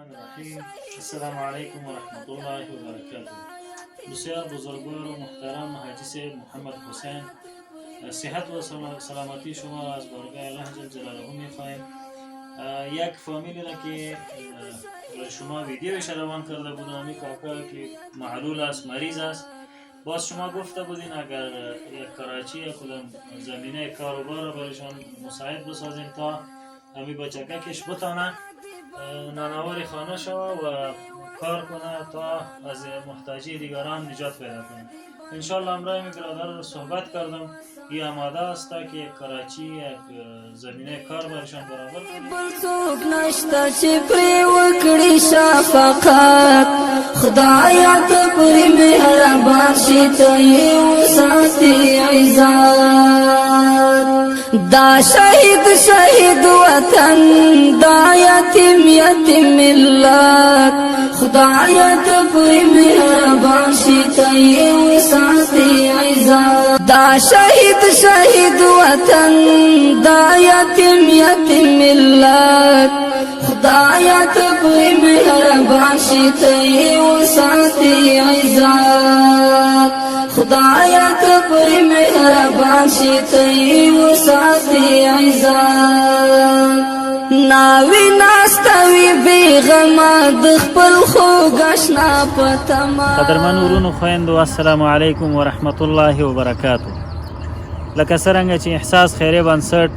الرحمن الرحیم. السلام علیکم و رحمت الله و برکاته. بسیار بزرگوار و محترم حاجی صاحب محمد حسین، صحت و سلامتی شما از بارگاه الله جل جلاله میخواهیم. یک فامیلی را که شما ویدیوش روان کرده بودن، امی کاکا که معلول است، مریض است، باز شما گفته بودین اگر یک کراچی یا کدام زمینه کاروبار برایشان مساعد بسازیم تا امی بچککش بتانه نانوار خانه شوه و کار کنه تا از محتاجی دیگران نجات پیدا کنه. انشالله امرای می برادر رو صحبت کردم، این آماده است تا که کراچی یک زمینه کار برشان برابر کنه. بلسوک نشتا چی پری وکڑی شفقت خدایا تپری مهربان شیطای و ساتی عزت دا شهید وطن دا یتیم ملت خدایا تپری مهربان شیطای و ساتی عزت دا شهید وطن دا یتیم ملت خدایا تپری مهربان شیطای و ساتی عزت خدایا تپری مهربان شیطای و ساتی عزت ناوی ناستوی بیغما دخپل خوگشنا پتما. قدرمن ورونو خویندو، السلام علیکم و رحمت الله و برکاته. لکه څرنګه چې احساس خیری بنسټ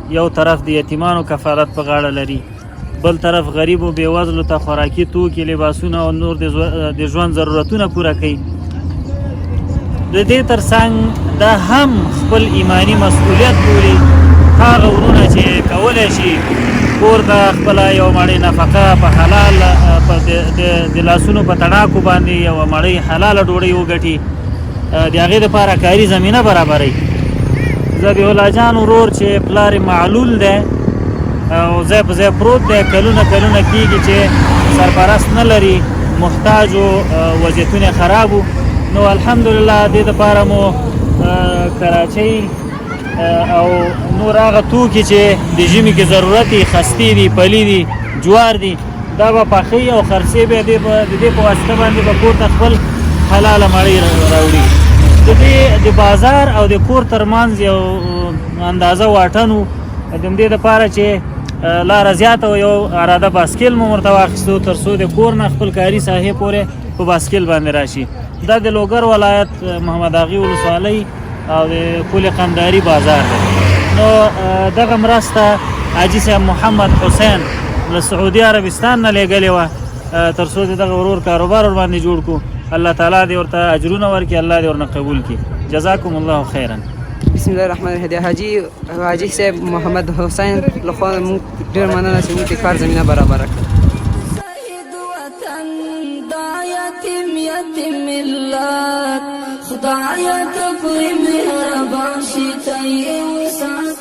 یو طرف د یتیمانو کفالت په غاړه لري، بل طرف غریب او بیوزلو ته خوراکي توکي، لباسونه او نور د ژوند ضرورتونه پوره کوي. د دې ترڅنګ دا هم خپل ایمانی مسؤلیت بولي هغه ورونه چې کولی شي کور ته خپله یو مړۍ نفقه په حلال د لاسونو په تڼاکو باندې یوه مړۍ حلاله ډوډۍ وګټي، د هغې دپاره کاري زمینه برابروي. ذبیح الله جان ورور چې پلار معلول دی او ځای په ځای پروت دی، کلونه کېږي چې سرپرست نه لري، محتاج و وضعیتونه خراب و. نو الحمدلله دې دپاره مو کراچۍ او نور هغه توکي چې د ژمي کې ضرورت دي، خستې دي، پلي دي، جوار دي، دا به پخوي او خرڅې به د دې په واسطه باندې به کور ته خپل حلاله مړۍ راوړي. د دې د بازار او د کور ترمنځ یو اندازه واټن و، د همدې دپاره چې لاره زیاته و، یو اراده باسکل مو ورته واخیستو تر څو د کور نه خپل کاري ساحې پورې په باسکل باندې راشي. دا د لوګر ولایت محمد اغي ولسوالۍ او د پل قنداري بازار دی. نو دغه مرسته حاجي صاحب محمد حسین له سعودي عربستان نه لیږلې وه تر څو د دغه ورور کاروبار ورباندې جوړ کړو. الله تعالی دې ورته اجرونه ورکړي، الله دې ورنه قبول کړي. جزاکم الله خیرا. بسم الله الرحمن الرحیم. حاجی صاحب محمد حسین لخوا موږ ډېر مننه چې موږ ته کار زمینه برابره کړه. یتیم ملت خدایا تپری مهربان شیطای و ساتی